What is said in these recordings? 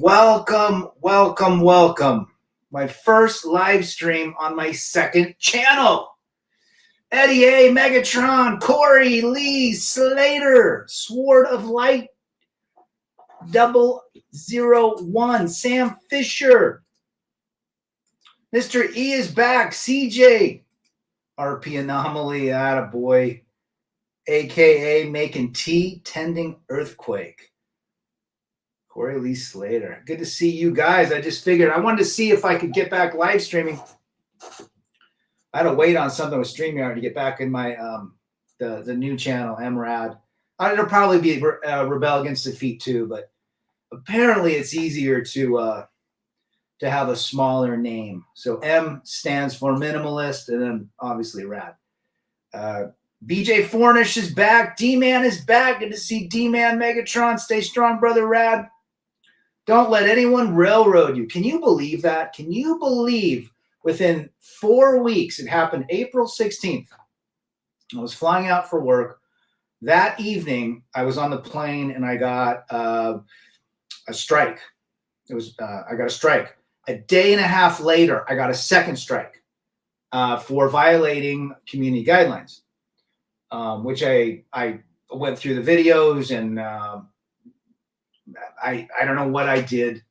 Welcome, welcome, welcome. My first live stream on my second channel. Eddie A, Megatron, Corey, Lee, Slater, Sword of Light, 001, Sam Fisher. Mr. E is back, CJ, RP Anomaly, attaboy, AKA Making Tea, Tending Earthquake. Corey Lee Slater. Good to see you guys. I just figured I wanted to see if I could get back live streaming. I had to wait on something with StreamYard to get back in my the new channel, MRAD. It'll probably be Rebel Against Defeat too, but apparently it's easier to have a smaller name. So M stands for minimalist, and then obviously Rad. BJ Fornish is back. D-Man is back. Good to see D-Man, Megatron. Stay strong, brother Rad. Don't let anyone railroad you. Can you believe that? Can you believe within 4 weeks, it happened April 16th. I was flying out for work. That evening, I was on the plane and I got a strike. I got a strike. A day and a half later, I got a second strike for violating community guidelines, which I went through the videos and I don't know what I did.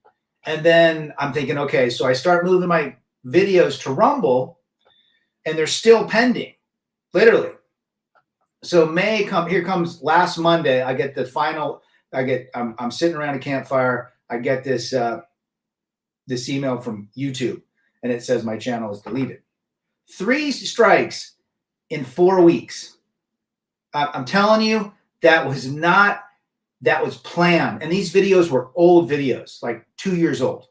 And then I'm thinking, okay, so I start moving my videos to Rumble and they're still pending, literally. So here comes last Monday. I get the final, I'm sitting around a campfire. I get this email from YouTube and it says my channel is deleted. 3 strikes in 4 weeks. I'm telling you, that was planned. And these videos were old videos, like 2 years old.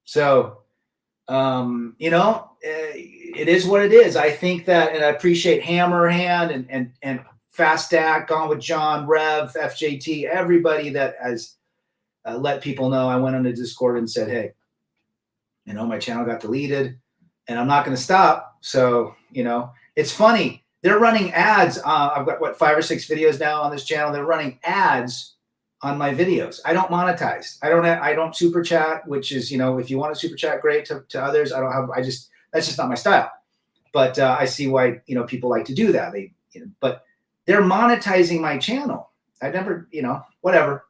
So, it is what it is. I think that, and I appreciate Hammerhand and Fast Act, Gone with John, Rev, FJT, everybody that has let people know. I went on the Discord and said, hey, my channel got deleted and I'm not going to stop. So, it's funny. They're running ads. I've got 5 or 6 videos now on this channel. They're running ads on my videos. I don't monetize. I don't super chat, which is, if you want to super chat, great. To others, that's just not my style. But I see why, people like to do that. But they're monetizing my channel. I never, whatever.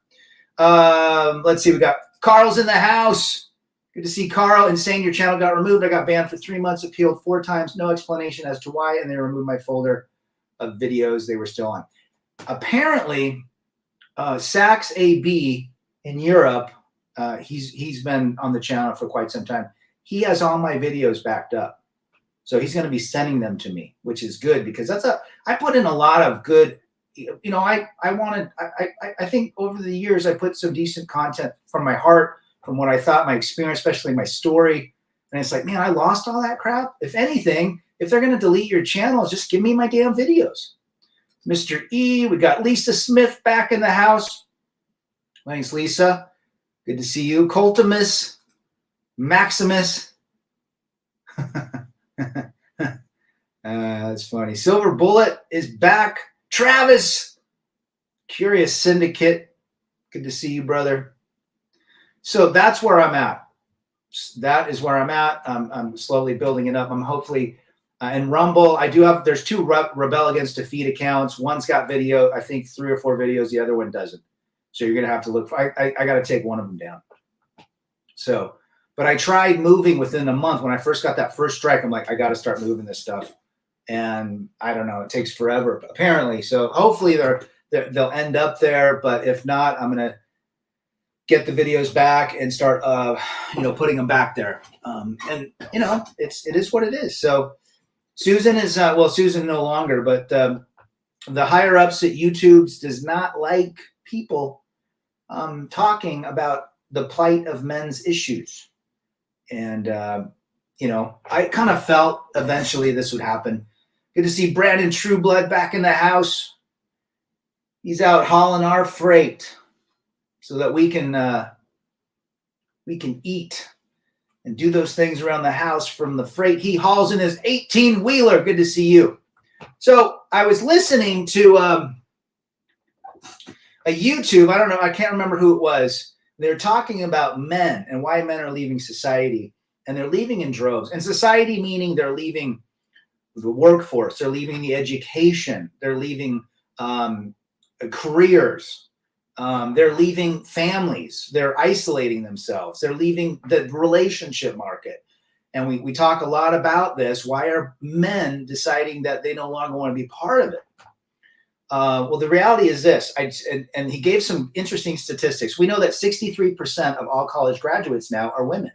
Let's see. We got Carl's in the house. Good to see Carl. Insane, your channel got removed. I got banned for 3 months, appealed 4 times. No explanation as to why, and they removed my folder of videos they were still on. Apparently, Sax AB in Europe, he's been on the channel for quite some time. He has all my videos backed up. So he's going to be sending them to me, which is good because I put in a lot of good, I think over the years I put some decent content from my heart, from what I thought, my experience, especially my story. And it's like, man, I lost all that crap. If anything, if they're going to delete your channel, just give me my damn videos. Mr. E, we got Lisa Smith back in the house. Thanks, Lisa. Good to see you. Coltimus, Maximus. That's funny. Silver Bullet is back. Travis, Curious Syndicate. Good to see you, brother. So that's where I'm at. That is where I'm at. I'm slowly building it up. I'm hopefully in Rumble. There's 2 Rebel Against Defeat accounts. One's got video, I think 3 or 4 videos. The other one doesn't. So you're going to have to look for, I got to take one of them down. So, but I tried moving within a month. When I first got that first strike, I'm like, I got to start moving this stuff. And I don't know, it takes forever, apparently. So hopefully they'll end up there. But if not, I'm going to get the videos back and start, putting them back there. And it is what it is. So Susan is, Susan no longer, but the higher ups at YouTube does not like people talking about the plight of men's issues. And, I kind of felt eventually this would happen. Good to see Brandon Trueblood back in the house. He's out hauling our freight so that we can eat and do those things around the house from the freight he hauls in his 18-wheeler. Good to see you. So I was listening to a YouTube, I don't know, I can't remember who it was They're talking about men and why men are leaving society, and they're leaving in droves. And society meaning they're leaving the workforce, they're leaving the education, they're leaving careers, they're leaving families, they're isolating themselves, they're leaving the relationship market. And we talk a lot about this. Why are men deciding that they no longer want to be part of it? Well, the reality is this, and he gave some interesting statistics. We know that 63% of all college graduates now are women,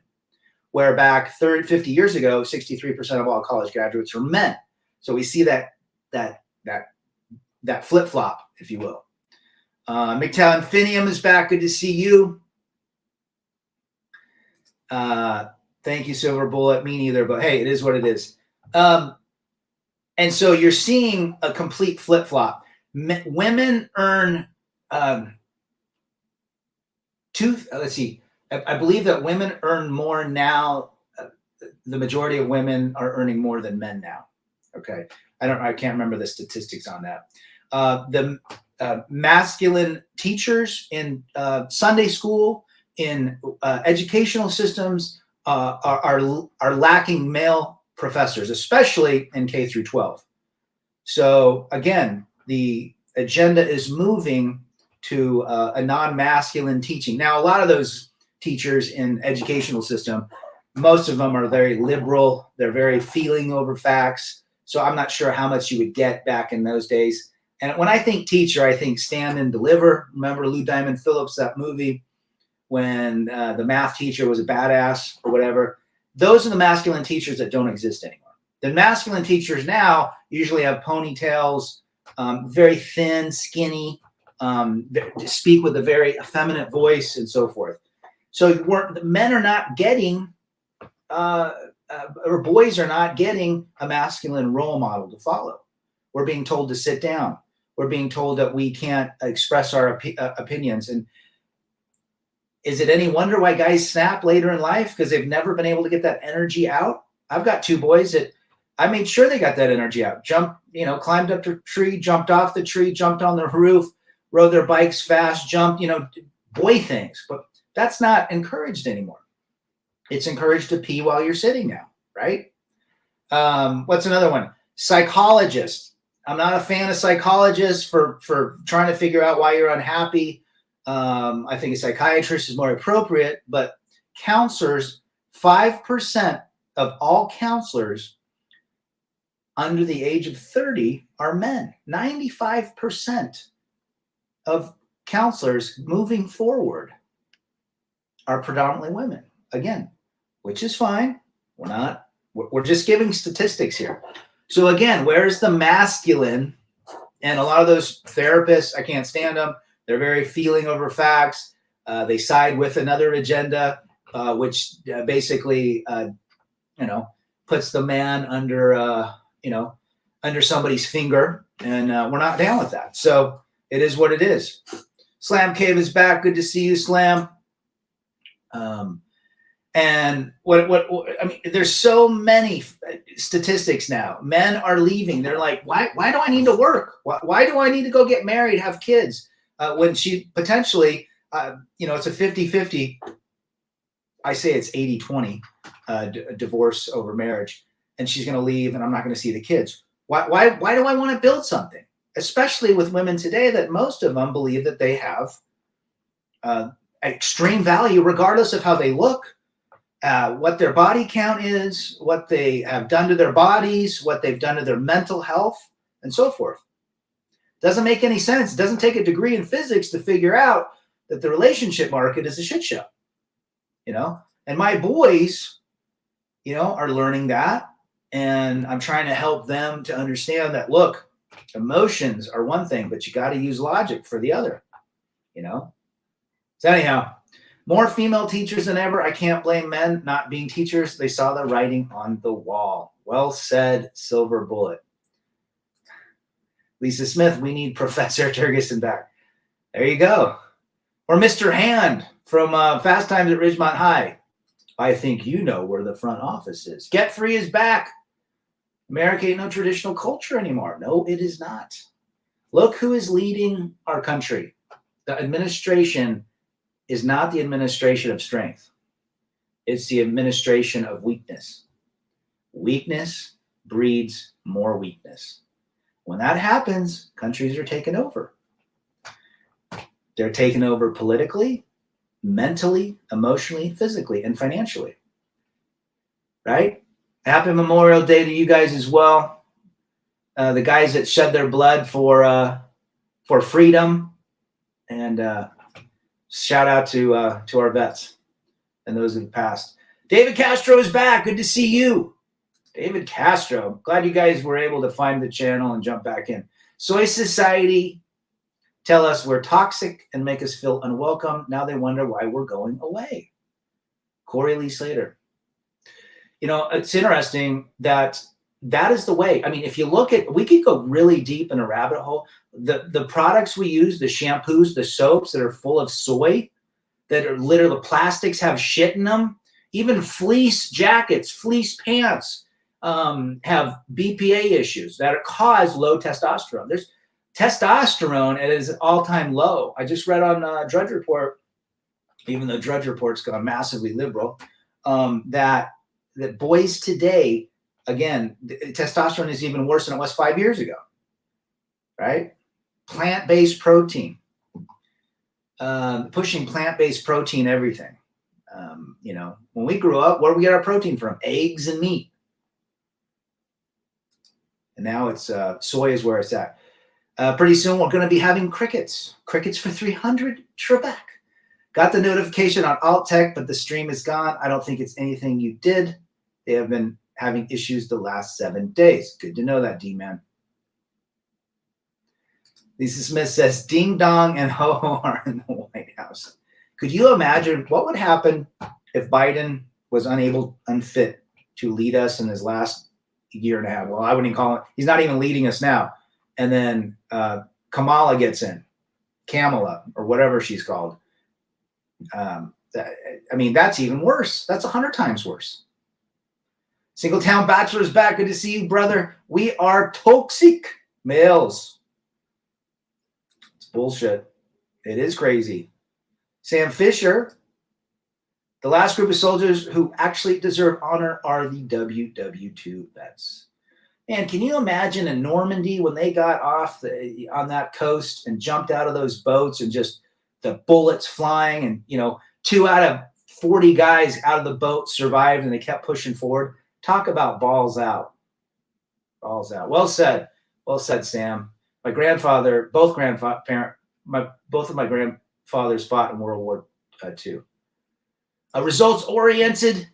where back 50 years ago, 63% of all college graduates were men. So we see that flip-flop, if you will. McTown Finium is back. Good to see you. Thank you, Silver Bullet. Me neither, but hey, it is what it is. And so you're seeing a complete flip-flop. Women earn let's see. I believe that women earn more now. The majority of women are earning more than men now. Okay, I can't remember the statistics on that. The masculine teachers in Sunday school, in educational systems, are lacking male professors, especially in K through 12. So again, the agenda is moving to a non-masculine teaching. Now, a lot of those teachers in educational system, most of them are very liberal. They're very feeling over facts. So I'm not sure how much you would get back in those days. And when I think teacher, I think stand and deliver. Remember Lou Diamond Phillips, that movie, when the math teacher was a badass or whatever? Those are the masculine teachers that don't exist anymore. The masculine teachers now usually have ponytails, very thin, skinny, speak with a very effeminate voice and so forth. So men are not getting, or boys are not getting a masculine role model to follow. We're being told to sit down. We're being told that we can't express our opinions. And is it any wonder why guys snap later in life? Because they've never been able to get that energy out. I've got two boys that I made sure they got that energy out. Climbed up the tree, jumped off the tree, jumped on the roof, rode their bikes fast, jumped, boy things. But that's not encouraged anymore. It's encouraged to pee while you're sitting now, right? What's another one? Psychologists. I'm not a fan of psychologists for trying to figure out why you're unhappy. I think a psychiatrist is more appropriate, but counselors, 5% of all counselors under the age of 30 are men. 95% of counselors moving forward are predominantly women. Again, which is fine. We're just giving statistics here. So again, where's the masculine? And a lot of those therapists, I can't stand them. They're very feeling over facts. They side with another agenda, which basically, puts the man under, under somebody's finger. And we're not down with that. So it is what it is. Slam Cave is back. Good to see you, Slam. And there's so many statistics now. Men are leaving. They're like, why do I need to work? Why do I need to go get married, have kids? When she potentially, it's a 50-50. I say it's 80-20 divorce over marriage. And she's going to leave and I'm not going to see the kids. Why do I want to build something? Especially with women today, that most of them believe that they have extreme value regardless of how they look, what their body count is, what they have done to their bodies, what they've done to their mental health, and so forth. Doesn't make any sense. It doesn't take a degree in physics to figure out that the relationship market is a shit show. And my boys, are learning that. And I'm trying to help them to understand that, look, emotions are one thing, but you got to use logic for the other, So anyhow, more female teachers than ever. I can't blame men not being teachers. They saw the writing on the wall. Well said, Silver Bullet. Lisa Smith, we need Professor Turgeson back. There you go. Or Mr. Hand from Fast Times at Ridgemont High. I think you know where the front office is. Get Free is back. America ain't no traditional culture anymore. No, it is not. Look who is leading our country. The administration is not the administration of strength. It's the administration of weakness. Weakness breeds more weakness. When that happens, countries are taken over. They're taken over politically, mentally, emotionally, physically, and financially. Right? Happy Memorial Day to you guys as well. The guys that shed their blood for freedom, and shout out to our vets and those who've passed. David Castro is back. Good to see you, David Castro. Glad you guys were able to find the channel and jump back in. Soy Society tell us we're toxic and make us feel unwelcome. Now they wonder why we're going away. Corey Lee Slater. You know, it's interesting that is the way. I mean, if you look at, we could go really deep in a rabbit hole. The products we use, the shampoos, the soaps that are full of soy, that are literally, the plastics have shit in them. Even fleece jackets, fleece pants have BPA issues that cause low testosterone. There's testosterone at its all-time low. I just read on Drudge Report, even though Drudge Report's gone massively liberal, that boys today, again, testosterone is even worse than it was 5 years ago, right? Plant-based protein, pushing plant-based protein, everything. You know, when we grew up, where do we get our protein from? Eggs and meat. And now it's soy is where it's at. Pretty soon we're going to be having crickets. Crickets for 300. Trebek. Got the notification on Alt Tech, but the stream is gone. I don't think it's anything you did. They have been having issues the last 7 days. Good to know that, D-Man. Lisa Smith says, ding dong and ho ho are in the White House. Could you imagine what would happen if Biden was unfit to lead us in his last year and a half? Well, I wouldn't even call it. He's not even leading us now. And then Kamala gets in, Kamala, or whatever she's called. I mean, that's even worse. That's 100 times worse. Singletown Bachelor's back. Good to see you, brother. We are toxic males. It's bullshit. It is crazy. Sam Fisher. The last group of soldiers who actually deserve honor are the WW2 vets. And can you imagine in Normandy when they got off on that coast and jumped out of those boats and just the bullets flying, and, you know, 2 out of 40 guys out of the boat survived and they kept pushing forward. Talk about balls out. Balls out. Well said. Well said, Sam. My grandfather, both of my grandfathers fought in World War II. Results-oriented.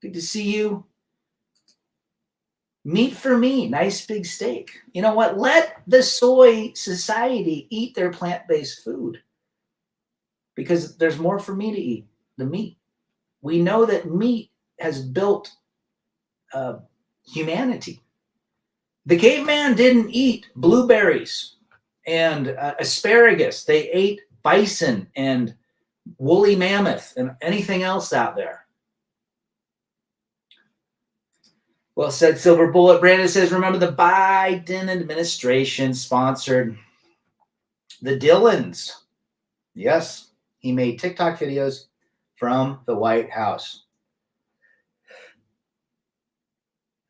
Good to see you. Meat for me. Nice big steak. You know what? Let the Soy Society eat their plant-based food, because there's more for me to eat, the meat. We know that meat has built humanity. The caveman didn't eat blueberries and asparagus. They ate bison and woolly mammoth and anything else out there. Well said, Silver Bullet. Brandon says, remember the Biden administration sponsored the Dylans. Yes, he made TikTok videos from the White House.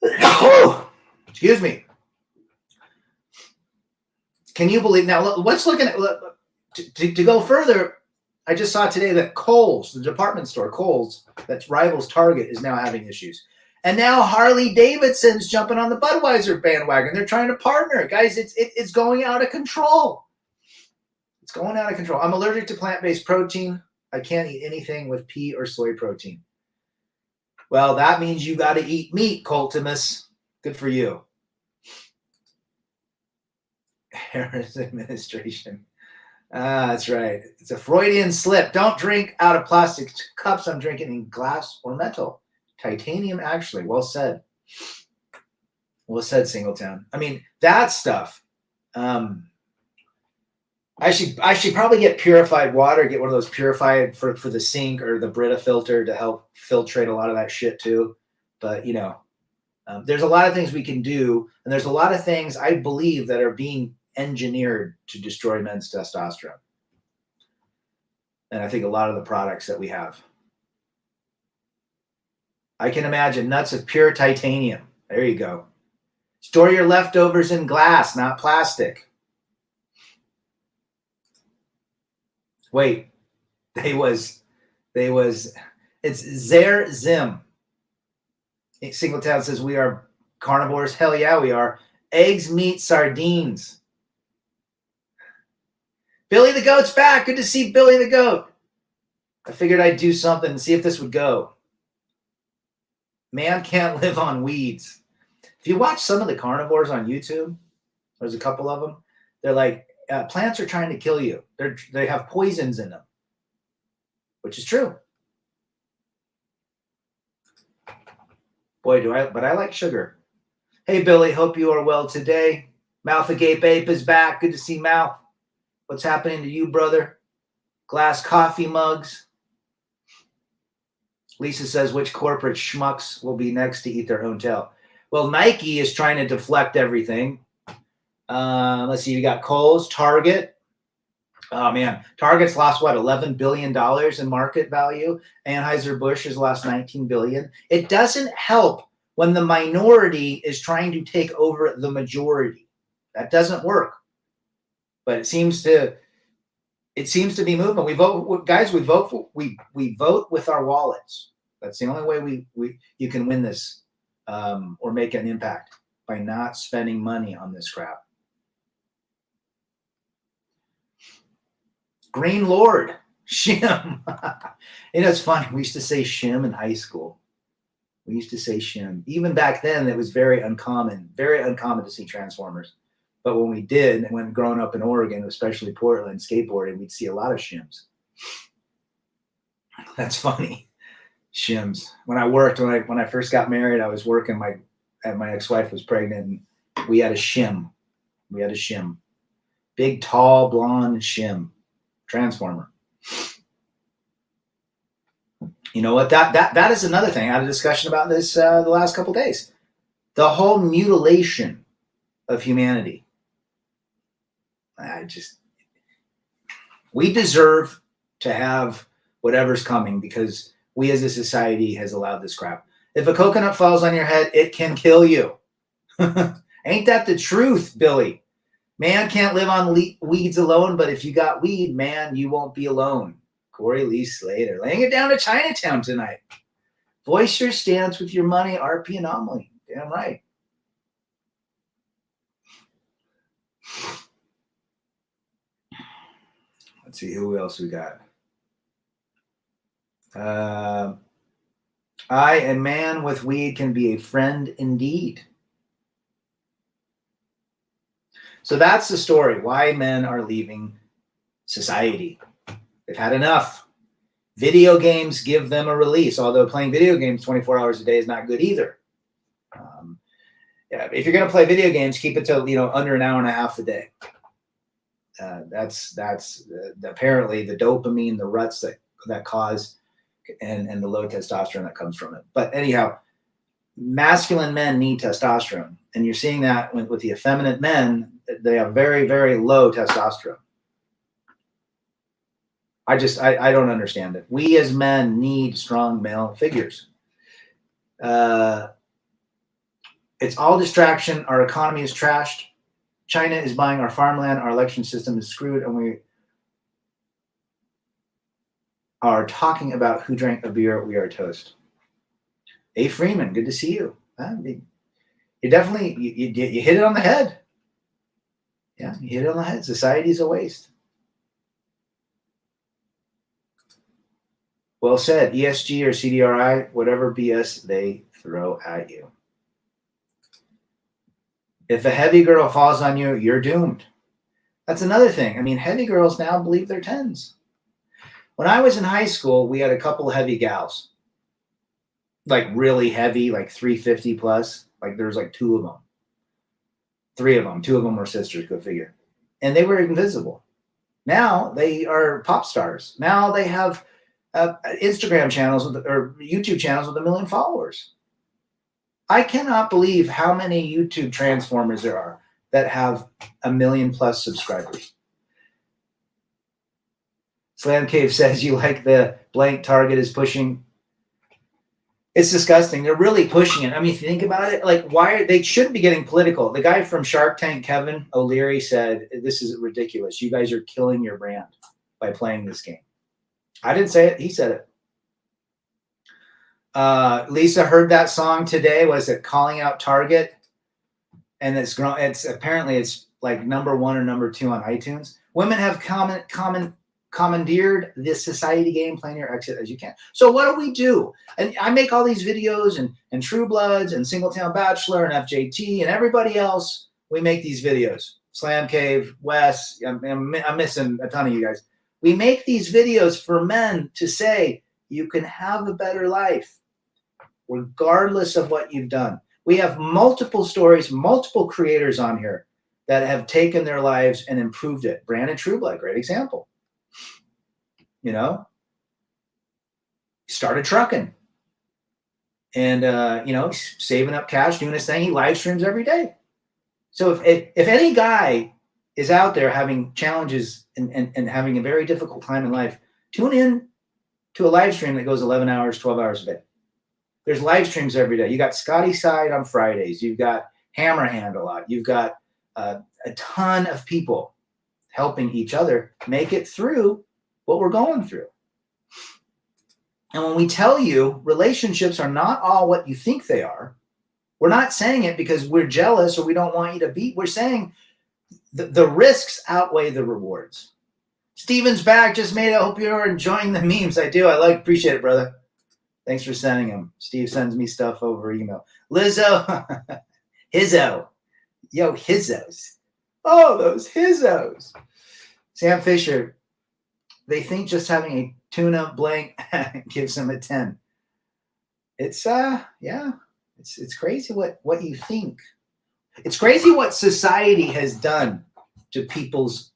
Oh, excuse me. Can you believe? Now, let's look at to go further. I just saw today that Kohl's, the department store, Kohl's, that rivals Target, is now having issues. And now Harley Davidson's jumping on the Budweiser bandwagon. They're trying to partner. Guys, it's going out of control. It's going out of control. I'm allergic to plant-based protein. I can't eat anything with pea or soy protein. Well, that means you got to eat meat, Coltimus. Good for you. Harris administration. That's right. It's a Freudian slip. Don't drink out of plastic cups. I'm drinking in glass or metal. Titanium, actually. Well said. Well said, Singletown. I mean, that stuff. I should probably get purified water, get one of those purified for the sink or the Brita filter to help filtrate a lot of that shit too. But, you know, there's a lot of things we can do. And there's a lot of things I believe that are being engineered to destroy men's testosterone. And I think a lot of the products that we have. I can imagine nuts of pure titanium. There you go. Store your leftovers in glass, not plastic. Wait, it's Zer Zim. Singletown says we are carnivores. Hell yeah, we are. Eggs, meat, sardines. Billy the Goat's back. Good to see Billy the Goat. I figured I'd do something and see if this would go. Man can't live on weeds. If you watch some of the carnivores on YouTube, there's a couple of them. They're like, plants are trying to kill you. They have poisons in them, which is true. Boy, but I like sugar. Hey, Billy, hope you are well today. Mouth Agape Ape is back. Good to see Mouth. What's happening to you, brother? Glass coffee mugs. Lisa says, which corporate schmucks will be next to eat their own tail? Well, Nike is trying to deflect everything. Let's see. You got Kohl's, Target. Oh, man. Target's lost, what, $11 billion in market value? Anheuser-Busch has lost $19 billion. It doesn't help when the minority is trying to take over the majority. That doesn't work. But it seems to be moving. We vote, guys. We vote with our wallets. That's the only way you can win this or make an impact, by not spending money on this crap. Green Lord, shim. It's funny. We used to say shim in high school. We used to say shim. Even back then, it was very uncommon to see Transformers. But when we did, when growing up in Oregon, especially Portland, skateboarding, we'd see a lot of shims. That's funny. Shims. When I first got married, I was working. My ex-wife was pregnant, and we had a shim. Big, tall, blonde shim. Transformer. You know what? That is another thing. I had a discussion about this the last couple of days. The whole mutilation of humanity. We deserve to have whatever's coming because we as a society has allowed this crap. If a coconut falls on your head, it can kill you. Ain't that the truth, Billy? Man can't live on weeds alone, but if you got weed, man, you won't be alone. Corey Lee Slater, laying it down to Chinatown tonight. Voice your stance with your money, RP Anomaly. Damn right. Let's see who else we got. A man with weed can be a friend indeed. So that's the story. Why men are leaving society. They've had enough. Video games give them a release, although playing video games 24 hours a day is not good either. If you're going to play video games, keep it to under an hour and a half a day. That's apparently the dopamine, the ruts that cause, and the low testosterone that comes from it. But anyhow, masculine men need testosterone, and you're seeing that with the effeminate men. They have very, very low testosterone. I don't understand it. We as men need strong male figures. It's all distraction. Our economy is trashed. China is buying our farmland. Our election system is screwed. And we are talking about who drank a beer. We are toast. A. Freeman, good to see you. You definitely, you hit it on the head. Yeah, you hit it on the head. Society is a waste. Well said. ESG or CDRI, whatever BS they throw at you. If a heavy girl falls on you, you're doomed. That's another thing. I mean, heavy girls now believe they're 10s. When I was in high school, we had a couple of heavy gals. Like really heavy, like 350 plus. Like there was like 2 of them. 3 of them. 2 of them were sisters, go figure. And they were invisible. Now they are pop stars. Now they have Instagram channels or YouTube channels with 1 million followers. I cannot believe how many YouTube transformers there are that have 1 million plus subscribers. Slam Cave says you like the blank target is pushing. It's disgusting. They're really pushing it. I mean, if you think about it, like they shouldn't be getting political. The guy from Shark Tank, Kevin O'Leary, said, this is ridiculous. You guys are killing your brand by playing this game. I didn't say it. He said it. Lisa heard that song today. Was it Calling Out Target? And it's grown. It's apparently it's like #1 or #2 on iTunes. Women have commandeered this society game. Plan your exit as you can. So what do? And I make all these videos, and True Bloods and Singletown Bachelor and FJT and everybody else. We make these videos. Slam Cave, Wes. I'm missing a ton of you guys. We make these videos for men to say you can have a better life regardless of what you've done. We have multiple stories, multiple creators on here that have taken their lives and improved it. Brandon Trueblood, great example. You know, started trucking and, you know, saving up cash, doing his thing. He live streams every day. So if any guy is out there having challenges and having a very difficult time in life, tune in to a live stream that goes 11 hours, 12 hours a day. There's live streams every day. You got Scotty Side on Fridays. You've got Hammerhand a lot. You've got a ton of people helping each other make it through what we're going through. And when we tell you relationships are not all what you think they are, we're not saying it because we're jealous or we don't want you to be. We're saying the risks outweigh the rewards. Steven's back. Just made it. I hope you're enjoying the memes. I do. Appreciate it, brother. Thanks for sending them. Steve sends me stuff over email. Lizzo. Hizzo. Yo, Hizzos. Oh, those Hizzos. Sam Fisher. They think just having a tuna blank gives them a 10. It's yeah. It's crazy what you think. It's crazy what society has done to people's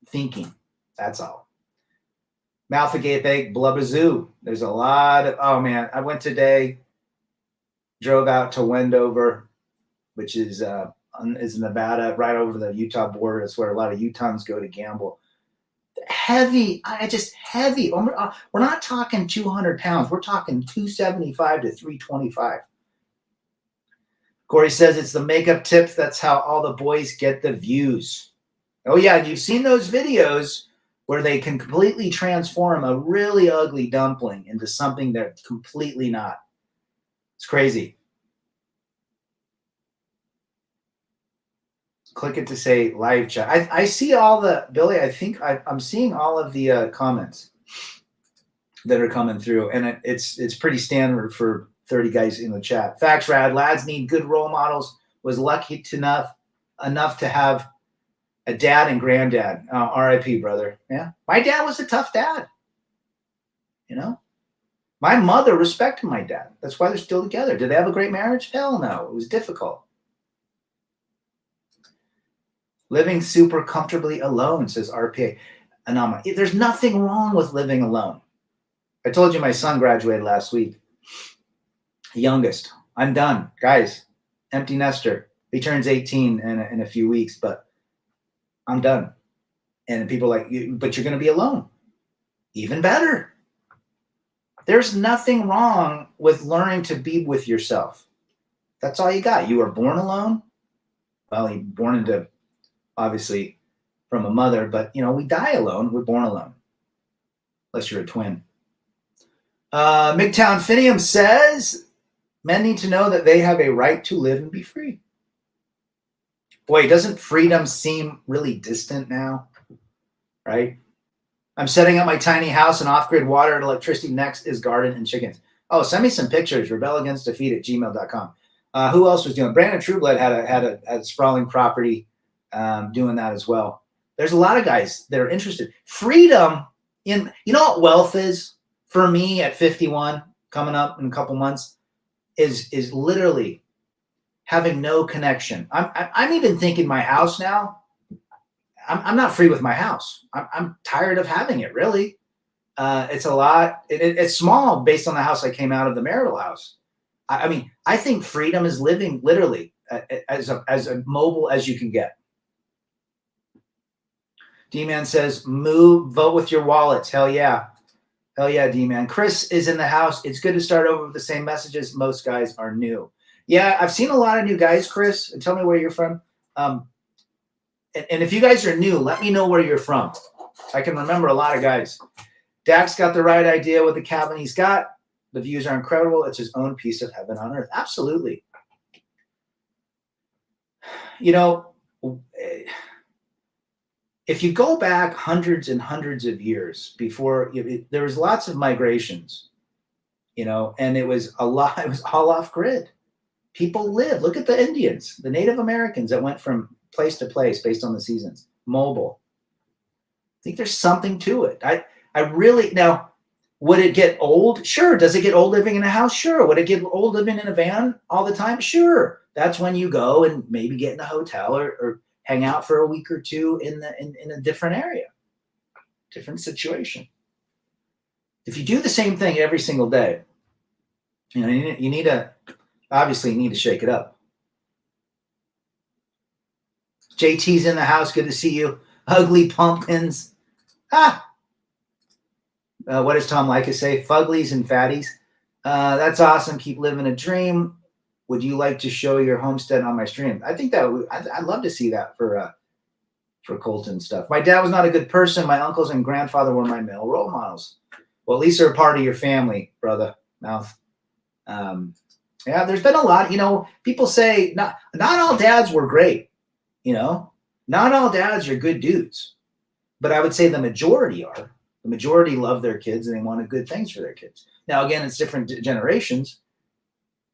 thinking. That's all. Mouth agape, blubbazoo. There's a lot of, oh man, I went today, drove out to Wendover, which is Nevada, right over the Utah border. That's where a lot of Utahns go to gamble. Heavy. We're not talking 200 pounds. We're talking 275 to 325. Corey says it's the makeup tips. That's how all the boys get the views. Oh yeah, you've seen those videos where they can completely transform a really ugly dumpling into something they're completely not. It's crazy. Click it to say live chat. I see all the, Billy, I think I'm seeing all of the comments that are coming through, and it's pretty standard for 30 guys in the chat. Facts, Rad. Lads need good role models. Was lucky enough to have a dad and granddad. RIP, brother. Yeah. My dad was a tough dad. You know? My mother respected my dad. That's why they're still together. Did they have a great marriage? Hell no. It was difficult. Living super comfortably alone, says RPA. Anama. There's nothing wrong with living alone. I told you my son graduated last week. The youngest. I'm done. Guys, empty nester. He turns 18 in a few weeks, but I'm done. And people are like, but you're going to be alone. Even better. There's nothing wrong with learning to be with yourself. That's all you got. You were born alone. Well, you're born into, obviously, from a mother, but, you know, we die alone. We're born alone. Unless you're a twin. Midtown Finium says, men need to know that they have a right to live and be free. Boy, doesn't freedom seem really distant now? Right? I'm setting up my tiny house and off-grid water and electricity. Next is garden and chickens. Oh, send me some pictures. rebelagainstdefeat@gmail.com. Who else was doing? Brandon Trueblood had a sprawling property doing that as well. There's a lot of guys that are interested. Freedom in, you know what wealth is? For me at 51, coming up in a couple months, is literally having no connection. I'm even thinking my house now. I'm not free with my house. I'm tired of having it. Really, it's a lot. It's small based on the house I came out of, the marital house. I mean, I think freedom is living literally as mobile as you can get. D-Man says, vote with your wallets. Hell yeah. Hell yeah, D-Man. Chris is in the house. It's good to start over with the same messages. Most guys are new. Yeah, I've seen a lot of new guys, Chris. And tell me where you're from. And if you guys are new, let me know where you're from. I can remember a lot of guys. Dax got the right idea with the cabin he's got. The views are incredible. It's his own piece of heaven on earth. Absolutely. You know, if you go back hundreds and hundreds of years before, there was lots of migrations, and it was all off grid. People lived. Look at the Indians, the Native Americans that went from place to place based on the seasons. Mobile. I think there's something to it. I really, now, would it get old? Sure. Does it get old living in a house? Sure. Would it get old living in a van all the time? Sure. That's when you go and maybe get in a hotel or hang out for a week or two in a different area, different situation. If you do the same thing every single day, you need to shake it up. JT's in the house. Good to see you. Ugly pumpkins. What does Tom Likas say? Fuglies and fatties. That's awesome. Keep living a dream. Would you like to show your homestead on my stream? I think I'd love to see that for Colton stuff. My dad was not a good person. My uncles and grandfather were my male role models. Well, at least they're a part of your family, brother. Mouth. Yeah, there's been a lot. People say not all dads were great. Not all dads are good dudes, but I would say the majority are. The majority love their kids and they wanted good things for their kids. Now, again, it's different generations.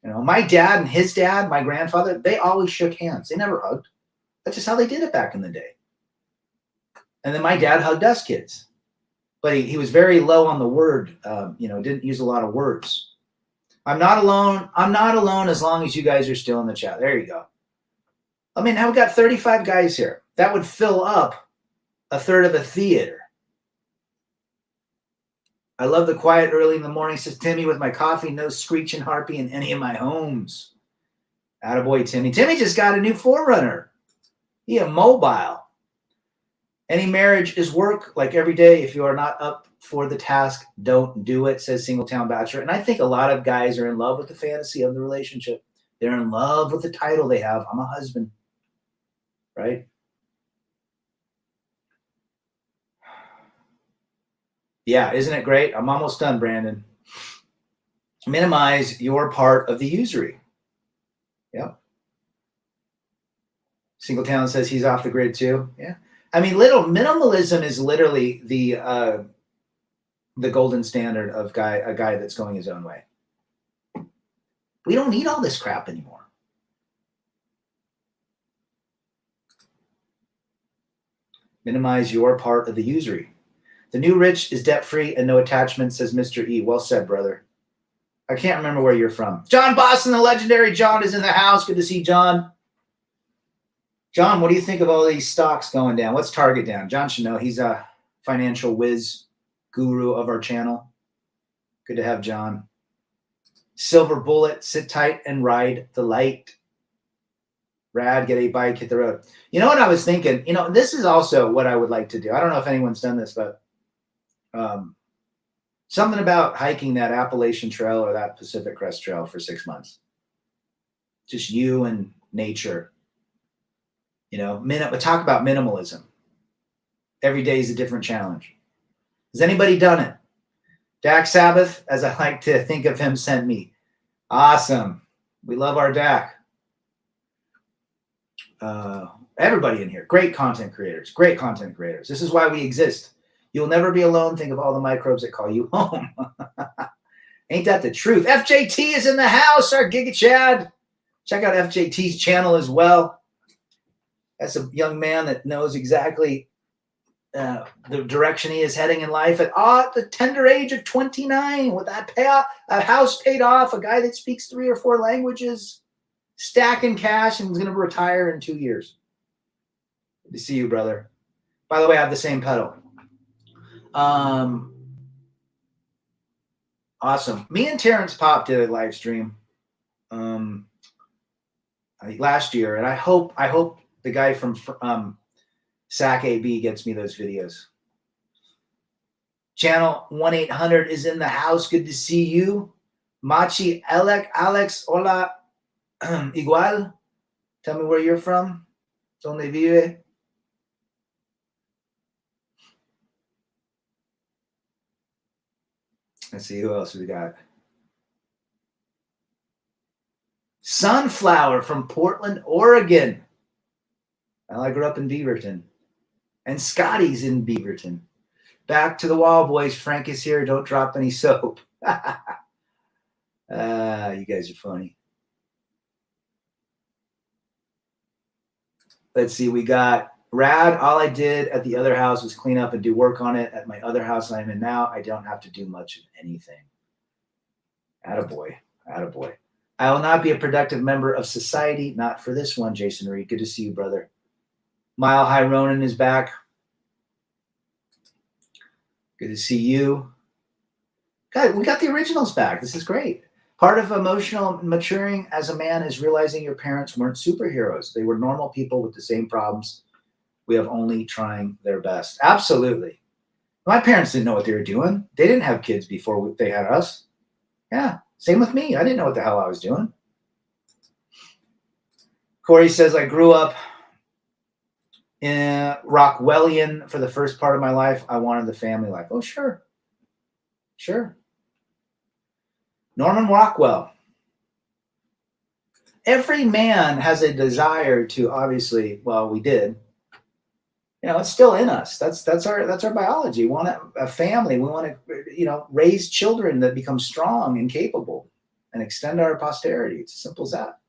My dad and his dad, my grandfather, they always shook hands. They never hugged. That's just how they did it back in the day. And then my dad hugged us kids. But he was very low on the word, didn't use a lot of words. I'm not alone. I'm not alone as long as you guys are still in the chat. There you go. I mean, now we've got 35 guys here. That would fill up a third of a theater. I love the quiet early in the morning, says Timmy, with my coffee, no screeching harpy in any of my homes. Attaboy, Timmy. Timmy just got a new 4Runner. He a mobile. Any marriage is work, like every day. If you are not up for the task, don't do it, says Singletown Bachelor. And I think a lot of guys are in love with the fantasy of the relationship. They're in love with the title they have. I'm a husband, right? Yeah, isn't it great? I'm almost done, Brandon. Minimize your part of the usury. Yep. Singletown says he's off the grid too. Yeah. I mean, minimalism is literally the golden standard of a guy that's going his own way. We don't need all this crap anymore. Minimize your part of the usury. The new rich is debt-free and no attachment, says Mr. E. Well said, brother. I can't remember where you're from. John Boston, the legendary John, is in the house. Good to see John. John, what do you think of all these stocks going down? What's Target down? John should know. He's a financial whiz guru of our channel. Good to have John. Silver Bullet, sit tight and ride the light. Rad, get a bike, hit the road. You know what I was thinking? This is also what I would like to do. I don't know if anyone's done this, but something about hiking that Appalachian Trail or that Pacific Crest Trail for 6 months. Just you and nature. Talk about minimalism. Every day is a different challenge. Has anybody done it? Dak Sabbath, as I like to think of him, sent me. Awesome. We love our Dak. Everybody in here. Great content creators. Great content creators. This is why we exist. You'll never be alone. Think of all the microbes that call you home. Ain't that the truth? FJT is in the house. Our Giga Chad. Check out FJT's channel as well. That's a young man that knows exactly the direction he is heading in life at the tender age of 29 with that payoff, a house paid off, a guy that speaks 3 or 4 languages, stacking cash, and is going to retire in 2 years. Good to see you, brother. By the way, I have the same pedal. Awesome. Me and Terrence Pop did a live stream last year, and I hope the guy from SAC AB gets me those videos. Channel 1-800 is in the house. Good to see you. Machi, Alex, hola, igual. Tell me where you're from. Donde vive? Let's see who else we got. Sunflower from Portland, Oregon. Well, I grew up in Beaverton. And Scotty's in Beaverton. Back to the wall, boys. Frank is here. Don't drop any soap. You guys are funny. Let's see. We got Rad. All I did at the other house was clean up and do work on it. At my other house I'm in now, I don't have to do much of anything. Attaboy. Attaboy. I will not be a productive member of society. Not for this one, Jason Reed. Good to see you, brother. Mile High Ronan is back. Good to see you. God, we got the originals back. This is great. Part of emotional maturing as a man is realizing your parents weren't superheroes. They were normal people with the same problems. We have only trying their best. Absolutely. My parents didn't know what they were doing. They didn't have kids before they had us. Yeah, same with me. I didn't know what the hell I was doing. Corey says, I grew up in Rockwellian for the first part of my life. I wanted the family life. Oh, sure. Sure. Norman Rockwell. Every man has a desire to, obviously, well, we did. You know, it's still in us. That's our biology. We want a family. We want to, raise children that become strong and capable and extend our posterity. It's as simple as that.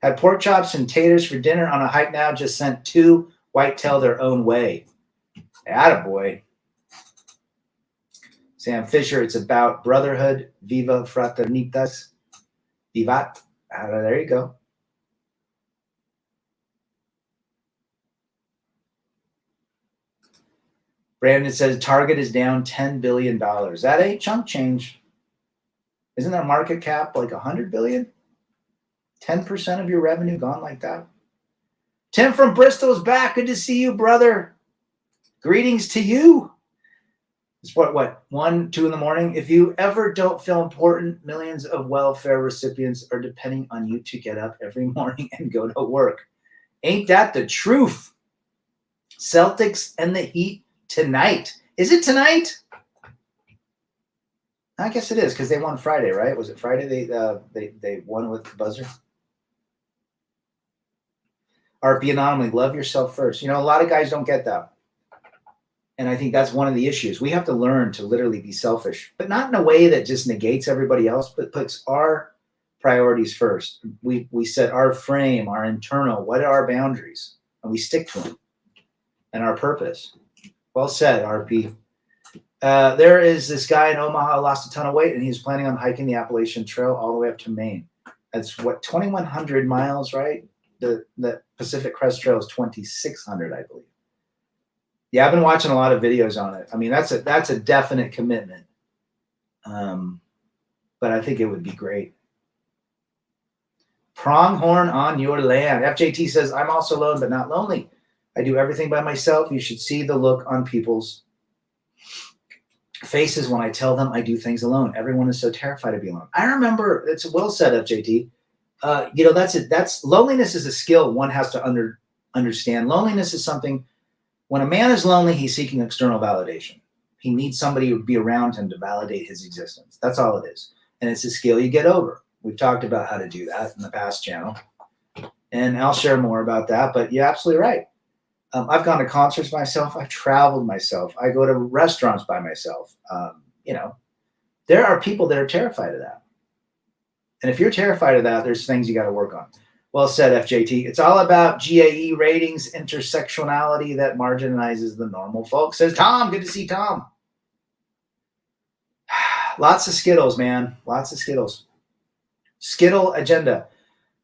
Had pork chops and taters for dinner on a hike now. Just sent 2 whitetail their own way. Attaboy. Sam Fisher, it's about brotherhood. Viva fraternitas. Vivat. There you go. Brandon says Target is down $10 billion. That ain't chunk change. Isn't our market cap like $100 billion? 10% of your revenue gone like that. Tim from Bristol is back. Good to see you, brother. Greetings to you. It's what, 1, 2 in the morning? If you ever don't feel important, millions of welfare recipients are depending on you to get up every morning and go to work. Ain't that the truth? Celtics and the Heat tonight. Is it tonight? I guess it is because they won Friday, right? Was it Friday they won with the buzzer? RP Anomaly, love yourself first. A lot of guys don't get that. And I think that's one of the issues. We have to learn to literally be selfish, but not in a way that just negates everybody else, but puts our priorities first. We set our frame, our internal, what are our boundaries? And we stick to them and our purpose. Well said, RP. There is this guy in Omaha who lost a ton of weight, and he's planning on hiking the Appalachian Trail all the way up to Maine. That's 2,100 miles, right? The Pacific Crest Trail is 2,600, I believe. Yeah, I've been watching a lot of videos on it. I mean, that's a definite commitment. But I think it would be great. Pronghorn on your land. FJT says, I'm also alone, but not lonely. I do everything by myself. You should see the look on people's faces when I tell them I do things alone. Everyone is so terrified to be alone. I remember, it's well said, FJT. That's loneliness is a skill one has to understand. Loneliness is something. When a man is lonely, he's seeking external validation. He needs somebody to be around him to validate his existence. That's all it is. And it's a skill you get over. We've talked about how to do that in the past channel. And I'll share more about that. But you're absolutely right. I've gone to concerts myself. I've traveled myself. I go to restaurants by myself. There are people that are terrified of that. And if you're terrified of that, there's things you got to work on. Well said, FJT. It's all about GAE ratings, intersectionality that marginalizes the normal folks. Says Tom. Good to see Tom. Lots of Skittles, man. Lots of Skittles. Skittle agenda.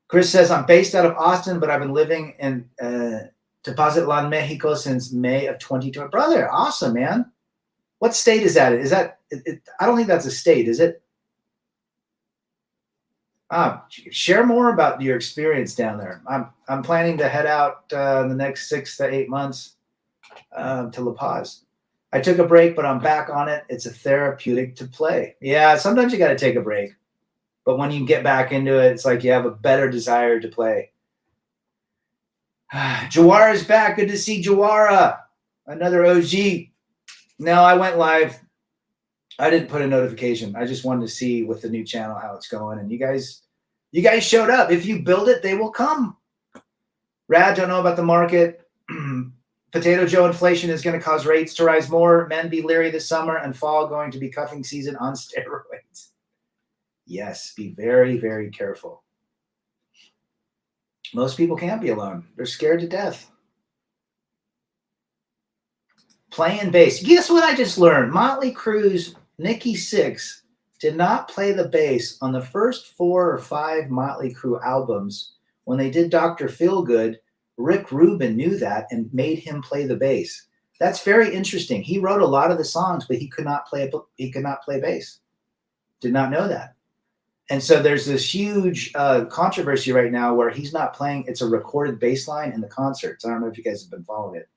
Chris says, I'm based out of Austin, but I've been living in Tepozatlan, Mexico since May of 2020. Brother, awesome, man. What state is that? Is that? I don't think that's a state, is it? Share more about your experience down there. I'm planning to head out in the next 6 to 8 months to La Paz. I took a break, but I'm back on it. It's a therapeutic to play. Yeah, sometimes you got to take a break, but when you get back into it, it's like you have a better desire to play. Jawara is back. Good to see Jawara, another OG. No, I went live. I didn't put a notification. I just wanted to see with the new channel how it's going. And you guys showed up. If you build it, they will come. Rad, don't know about the market. Potato Joe, inflation is going to cause rates to rise more. Men be leery this summer, and fall going to be cuffing season on steroids. Yes, be very, very careful. Most people can't be alone. They're scared to death. Playing bass. Guess what I just learned? Motley Crue's Nikki Sixx did not play the bass on the first 4 or 5 Motley Crue albums. When they did Dr. Feelgood, Rick Rubin knew that and made him play the bass. That's very interesting. He wrote a lot of the songs, but he could not play bass. Did not know that. And so there's this huge controversy right now where he's not playing. It's a recorded bass line in the concerts. I don't know if you guys have been following it.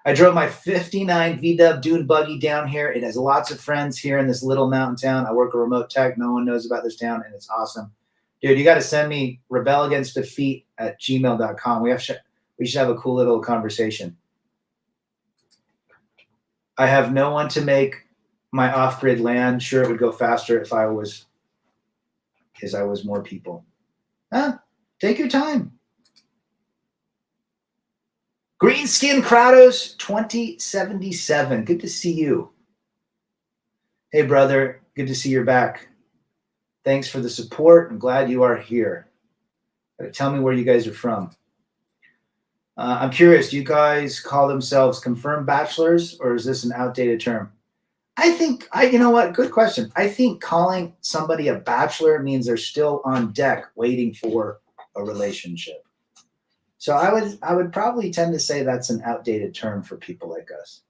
I drove my 59 VW Dune buggy down here. It has lots of friends here in this little mountain town. I work a remote tech. No one knows about this town, and it's awesome. Dude, you got to send me rebelagainstdefeat@gmail.com. We should have a cool little conversation. I have no one to make my off-grid land. Sure, it would go faster if I was more people. Take your time. Greenskin Kratos 2077. Good to see you. Hey, brother. Good to see you're back. Thanks for the support. I'm glad you are here. Tell me where you guys are from. I'm curious. Do you guys call themselves confirmed bachelors, or is this an outdated term? You know what? Good question. I think calling somebody a bachelor means they're still on deck waiting for a relationship. So I would probably tend to say that's an outdated term for people like us.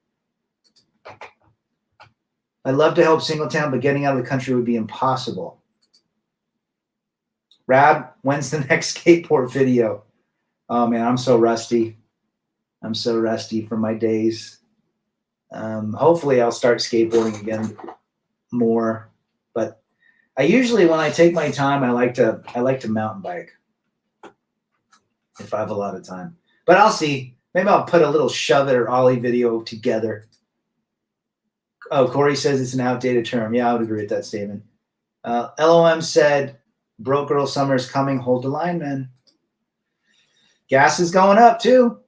I'd love to help Singletown, but getting out of the country would be impossible. Rab, when's the next skateboard video? Oh man, I'm so rusty. I'm so rusty from my days. Hopefully I'll start skateboarding again more. But I usually, when I take my time, I like to mountain bike if I have a lot of time. But I'll see. Maybe I'll put a little shove it or ollie video together. Oh, Corey says it's an outdated term. Yeah, I would agree with that statement. LOM said, broke girl summer is coming. Hold the line, man. Gas is going up too.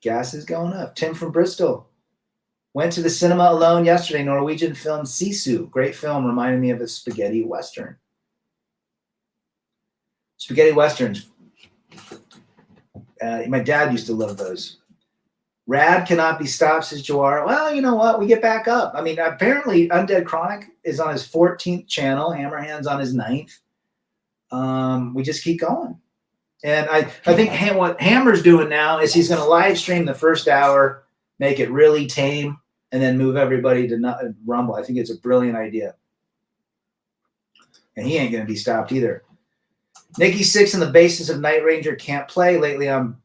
Gas is going up. Tim from Bristol. Went to the cinema alone yesterday. Norwegian film Sisu. Great film. Reminded me of a spaghetti western. Spaghetti westerns. My dad used to love those. Rad cannot be stopped, says Jawar. Well, you know what? We get back up. I mean, apparently Undead Chronic is on his 14th channel. Hammerhand's on his 9th. We just keep going. And I think what Hammer's doing now is he's going to live stream the first hour, make it really tame, and then move everybody to Rumble. I think it's a brilliant idea. And he ain't going to be stopped either. Nikki Sixx and the basis of Night Ranger can't play. Lately, I'm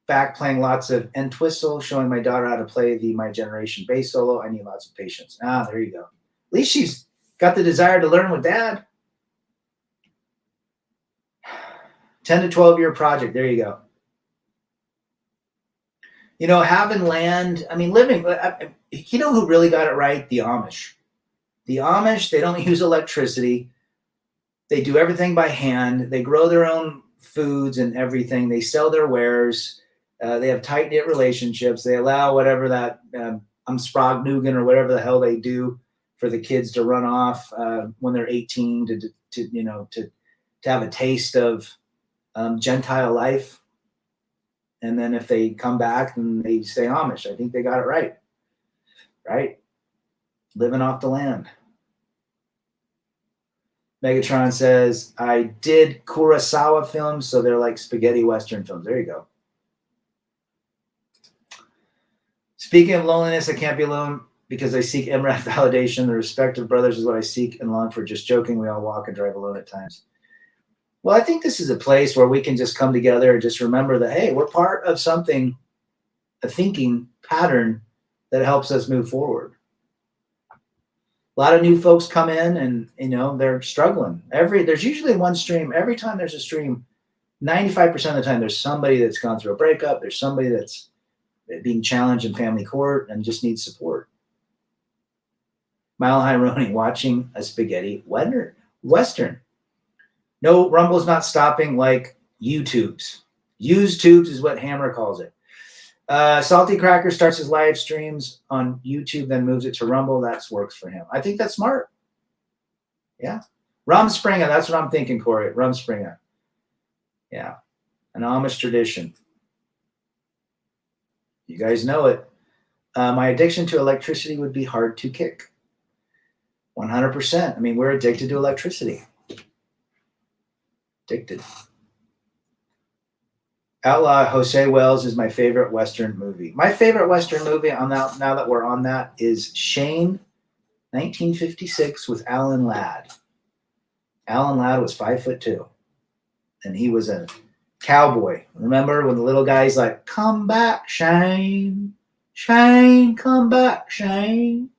back playing lots of Entwistle, showing my daughter how to play the My Generation bass solo. I need lots of patience. There you go. At least she's got the desire to learn with dad. 10 to 12-year project. There you go. You know, having land, I mean, living, you know who really got it right? The Amish. The Amish, they don't use electricity. They do everything by hand. They grow their own foods and everything. They sell their wares. They have tight-knit relationships. They allow whatever that Spragnugin or whatever the hell they do for the kids to run off when they're 18 to have a taste of Gentile life. And then if they come back, then they stay Amish. I think they got it right. Right? Living off the land. Megatron says, I did Kurosawa films, so they're like spaghetti western films. There you go. Speaking of loneliness, I can't be alone because I seek MRAT validation. The respect of brothers is what I seek and long for. Just joking, we all walk and drive alone at times. Well, I think this is a place where we can just come together and just remember that, hey, we're part of something, a thinking pattern that helps us move forward. A lot of new folks come in and, they're struggling. There's usually one stream. Every time there's a stream, 95% of the time, there's somebody that's gone through a breakup. There's somebody that's being challenged in family court and just needs support. Mile High Roni, watching a spaghetti Western. No, Rumble's not stopping like YouTubes. Used tubes is what Hammer calls it. Salty Cracker starts his live streams on YouTube, then moves it to Rumble. That works for him. I think that's smart. Yeah. Rumspringa, that's what I'm thinking, Corey. Rumspringa. Yeah. An Amish tradition. You guys know it. My addiction to electricity would be hard to kick. 100%. I mean, we're addicted to electricity. Addicted. Outlaw Jose Wells is my favorite Western movie. My favorite Western movie, now that we're on that, is Shane, 1956, with Alan Ladd. Alan Ladd was 5'2", and he was a cowboy. Remember when the little guy's like, "Come back, Shane. Shane, come back, Shane."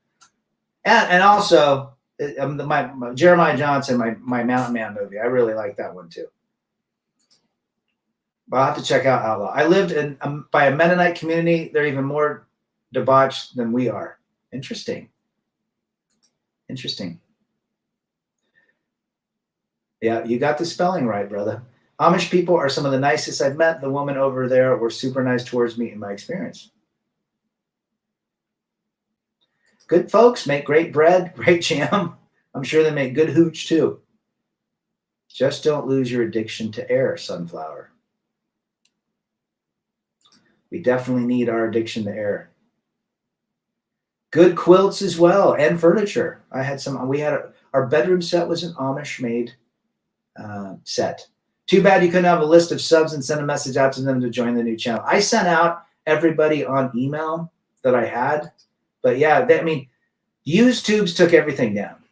And also, my Jeremiah Johnson, my Mountain Man movie. I really like that one too. But I'll have to check out Outlaw. I lived in by a Mennonite community. They're even more debauched than we are. Interesting. Yeah, you got the spelling right, brother. Amish people are some of the nicest I've met. The woman over there were super nice towards me in my experience. Good folks make great bread, great jam. I'm sure they make good hooch too. Just don't lose your addiction to air, Sunflower. We definitely need our addiction to air. Good quilts as well, and furniture. Our bedroom set was an Amish made set. Too bad you couldn't have a list of subs and send a message out to them to join the new channel. I sent out everybody on email that I had, but yeah, used tubes took everything down.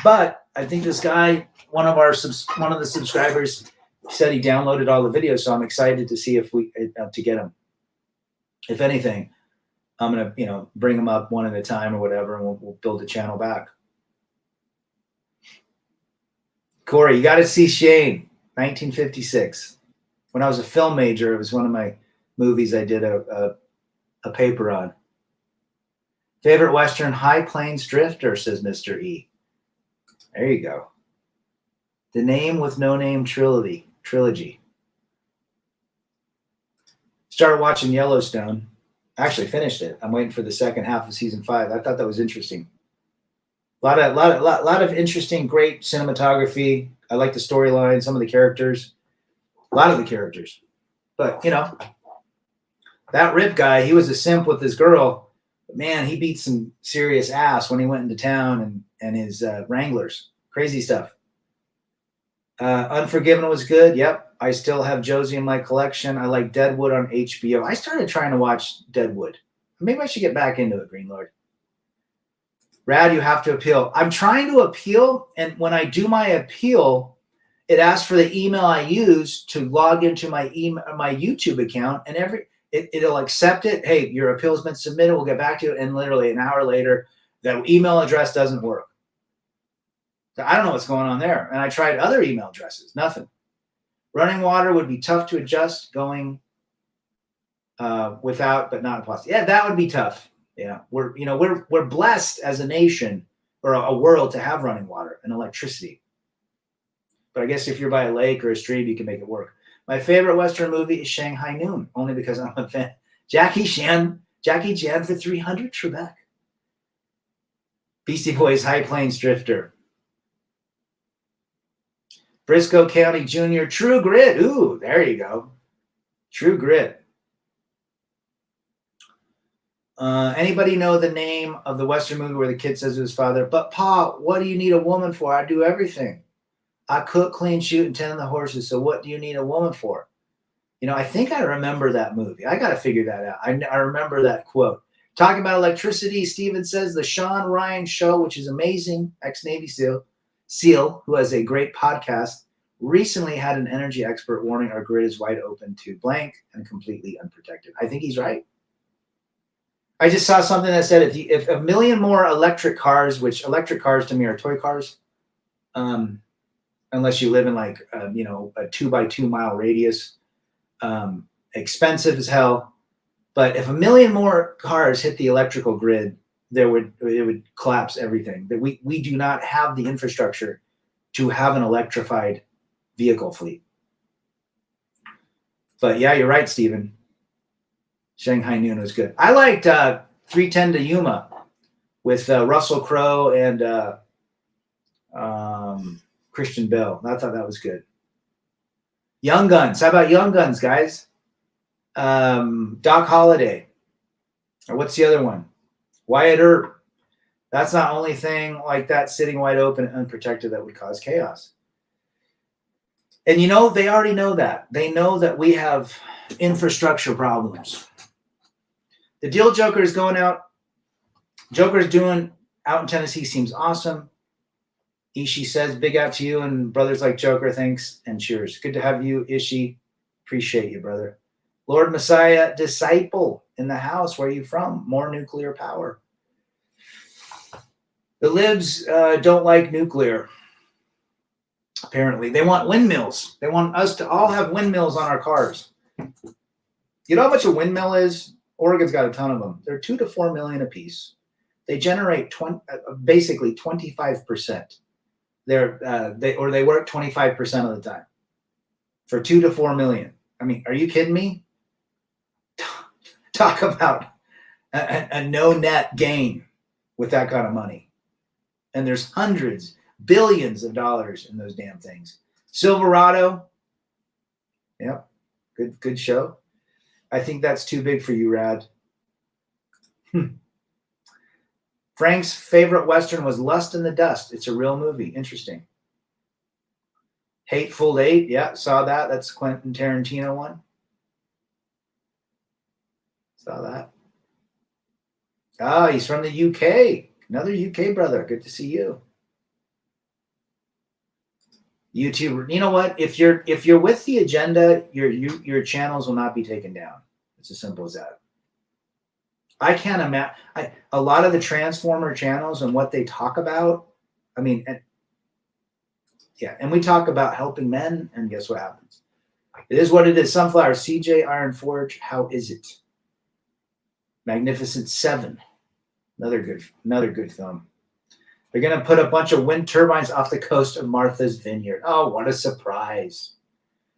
But I think this guy, one of the subscribers, said he downloaded all the videos, so I'm excited to see if to get him. If anything, I'm gonna bring them up one at a time or whatever, and we'll build the channel back. Corey, you got to see Shane, 1956. When I was a film major, it was one of my movies I did a paper on. Favorite Western, High Plains Drifter, says Mr. E. There you go. The Name with No Name trilogy. Started watching Yellowstone. Actually finished it. I'm waiting for the second half of season 5. I thought that was interesting. A lot of interesting, great cinematography. I like the storyline, some of the characters, a lot of the characters. But that Rip guy, he was a simp with his girl. But man, he beat some serious ass when he went into town and his Wranglers. Crazy stuff. Unforgiven was good. Yep. I still have Josie in my collection. I like Deadwood on HBO. I started trying to watch Deadwood. Maybe I should get back into it, Green Lord. Rad, you have to appeal. I'm trying to appeal, and when I do my appeal, it asks for the email I use to log into my YouTube account, and it'll accept it. Hey, your appeal has been submitted. We'll get back to you. And literally an hour later, the email address doesn't work. So I don't know what's going on there. And I tried other email addresses. Nothing. Running water would be tough to adjust going without, but not impossible. Yeah, that would be tough. Yeah, we're blessed as a nation or a world to have running water and electricity. But I guess if you're by a lake or a stream, you can make it work. My favorite Western movie is Shanghai Noon, only because I'm a fan. Jackie Chan for 300, Trebek. Beastie Boys, High Plains Drifter. Briscoe County Jr., True Grit. Ooh, there you go. True Grit. Anybody know the name of the Western movie where the kid says to his father, "But Pa, what do you need a woman for? I do everything. I cook, clean, shoot, and tend the horses. So what do you need a woman for?" I think I remember that movie. I got to figure that out. I remember that quote. Talking about electricity, Steven says the Sean Ryan Show, which is amazing, ex-Navy SEAL, who has a great podcast, Recently had an energy expert warning our grid is wide open to blank and completely unprotected. I think he's right. I just saw something that said if a million more electric cars, which electric cars to me are toy cars, unless you live in like a 2x2 mile radius, expensive as hell. But if a million more cars hit the electrical grid, it would collapse everything. That we do not have the infrastructure to have an electrified vehicle fleet. But yeah, you're right, Stephen. Shanghai Noon was good. I liked 310 to Yuma with Russell Crowe and Christian Bale. I thought that was good. Young Guns. How about Young Guns, guys? Doc Holliday. Or what's the other one? Wyatt Earp. That's not only thing like that sitting wide open and unprotected that would cause chaos. And they already know that. They know that we have infrastructure problems. The deal Joker is going out. Joker's doing out in Tennessee seems awesome. Ishii says, big out to you and brothers like Joker. Thanks and cheers. Good to have you, Ishii. Appreciate you, brother. Lord Messiah, disciple in the house. Where are you from? More nuclear power. The libs don't like nuclear. Apparently, they want windmills. They want us to all have windmills on our cars. You know how much a windmill is? Oregon's got a ton of them. They're 2 to 4 million a piece. They generate basically 25%. They work 25% of the time for 2 to 4 million. I mean, are you kidding me? Talk about a no net gain with that kind of money. And there's hundreds, billions of dollars in those damn things. Silverado. Yep. Good show. I think that's too big for you, Rad. Frank's favorite Western was Lust in the Dust. It's a real movie. Interesting. Hateful Eight. Yeah, saw that. That's Quentin Tarantino one. Saw that. Ah, he's from the UK. Another UK brother. Good to see you. YouTube. You know what? If you're with the agenda, your channels will not be taken down. It's as simple as that. I can't imagine. A lot of the Transformer channels and what they talk about. I mean, and we talk about helping men, and guess what happens? It is what it is. Sunflower, CJ Iron Forge. How is it? Magnificent Seven. Another good film. They're going to put a bunch of wind turbines off the coast of Martha's Vineyard. Oh, what a surprise.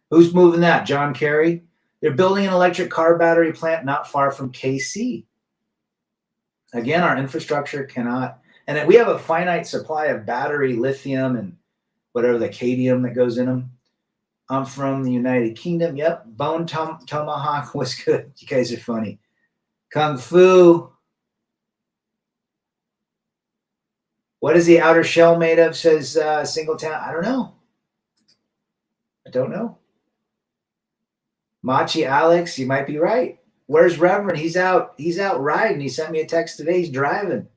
Who's moving that? John Kerry? They're building an electric car battery plant not far from KC. Again, our infrastructure cannot. And we have a finite supply of battery, lithium, and whatever the cadmium that goes in them. I'm from the United Kingdom. Yep. Bone Tomahawk was good. You guys are funny. Kung Fu. What is the outer shell made of, says Singletown? I don't know. Machi Alex, you might be right. Where's Reverend? He's out riding. He sent me a text today. He's driving.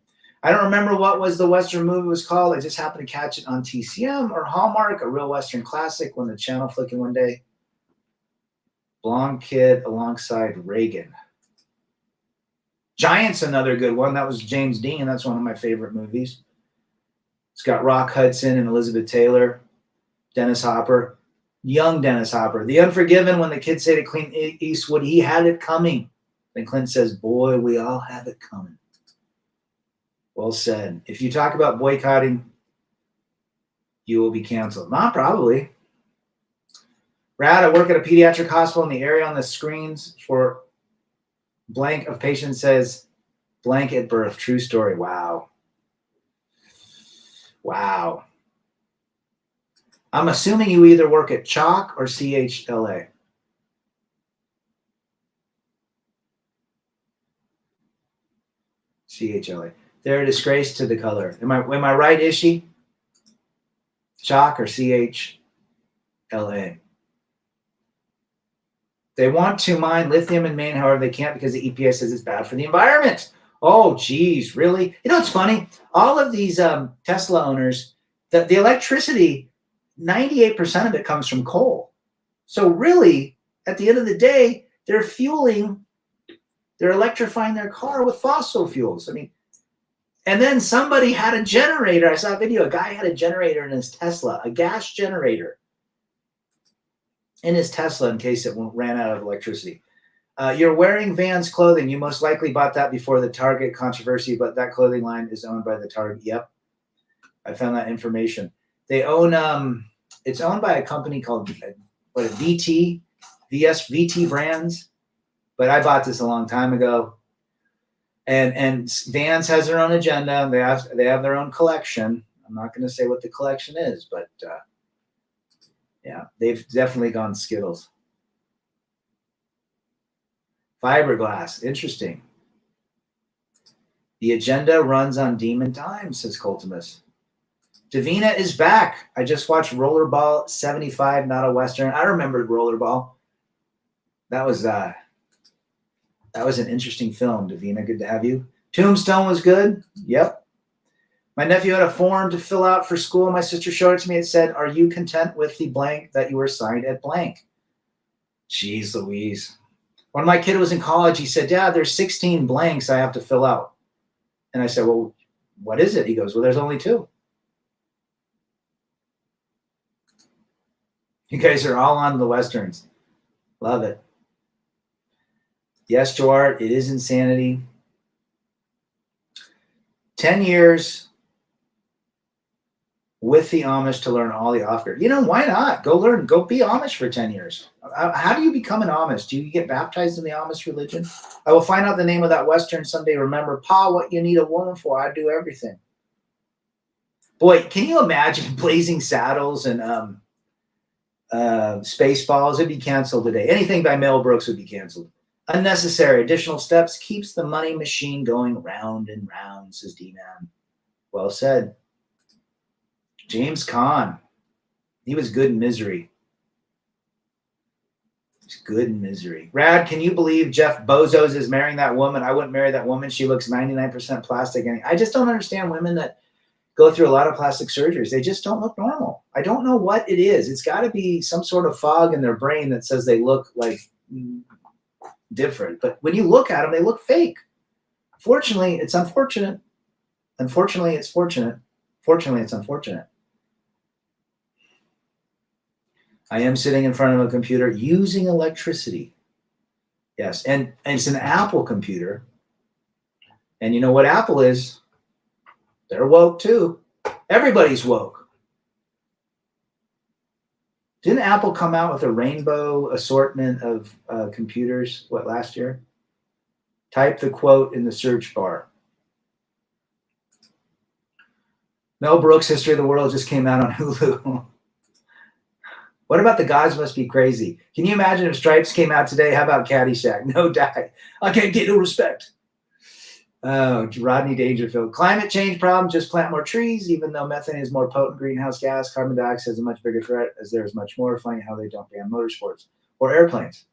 I don't remember what was the Western movie was called. I just happened to catch it on TCM or Hallmark, a real Western classic, when the channel flicking one day. Blonde kid alongside Reagan. Giant's another good one. That was James Dean. That's one of my favorite movies. It's got Rock Hudson and Elizabeth Taylor, Dennis Hopper, young Dennis Hopper. The Unforgiven, when the kids say to Clint Eastwood, he had it coming. Then Clint says, boy, we all have it coming. Well said. If you talk about boycotting, you will be canceled. Not probably. Rad, I work at a pediatric hospital in the area. On the screens for blank of patient says blank at birth. True story. Wow. I'm assuming you either work at Chalk or CHLA. CHLA. They're a disgrace to the color. Am I right, Ishii? Chalk or CHLA? They want to mine lithium in Maine, however, they can't because the EPA says it's bad for the environment. Oh, geez, really? You know, it's funny. All of these Tesla owners, the electricity 98% of it comes from coal. So really, at the end of the day, they're electrifying their car with fossil fuels. I mean, and then somebody had a generator. I saw a video. A guy had a generator in his Tesla, a gas generator in his Tesla in case it ran out of electricity. You're wearing Vans clothing. You most likely bought that before the Target controversy, but that clothing line is owned by the Target. Yep. I found that information. They own, it's owned by a company called VT Brands, but I bought this a long time ago. And Vans has their own agenda. They have their own collection. I'm not going to say what the collection is, but yeah, they've definitely gone Skittles. Fiberglass, interesting. The agenda runs on demon time, says Cultimus. Davina is back. I just watched Rollerball 75, not a Western. I remembered Rollerball. That was an interesting film, Davina. Good to have you. Tombstone was good. Yep. My nephew had a form to fill out for school. My sister showed it to me. It said, "Are you content with the blank that you were assigned at blank?" Jeez Louise. When my kid was in college, he said, "Dad, there's 16 blanks I have to fill out." And I said, "Well, what is it?" He goes, "Well, there's only 2. You guys are all on the Westerns. Love it. Yes, Joart, it is insanity. 10 years with the Amish to learn all the off-grid. Why not? Go learn. Go be Amish for 10 years. How do you become an Amish? Do you get baptized in the Amish religion? I will find out the name of that Western someday. Remember, Pa, what you need a woman for, I do everything. Boy, can you imagine Blazing Saddles and Spaceballs? It'd be canceled today. Anything by Mel Brooks would be canceled. Unnecessary additional steps keeps the money machine going round and round, says D-Man. Well said. James Caan. He was good in Misery. He's good in Misery. Rad, can you believe Jeff Bezos is marrying that woman? I wouldn't marry that woman. She looks 99% plastic. And I just don't understand women that go through a lot of plastic surgeries. They just don't look normal. I don't know what it is. It's got to be some sort of fog in their brain that says they look like different. But when you look at them, they look fake. Fortunately, it's unfortunate. Unfortunately, it's fortunate. Fortunately, it's unfortunate. I am sitting in front of a computer using electricity. Yes, and it's an Apple computer. And you know what Apple is? They're woke too. Everybody's woke. Didn't Apple come out with a rainbow assortment of computers, last year? Type the quote in the search bar. Mel Brooks' History of the World just came out on Hulu. What about The Gods Must Be Crazy? Can you imagine if Stripes came out today? How about Caddyshack? No die. I can't get no respect. Oh, Rodney Dangerfield. Climate change problem, just plant more trees, even though methane is more potent greenhouse gas. Carbon dioxide is a much bigger threat as there is much more. Funny how they don't ban motorsports or airplanes.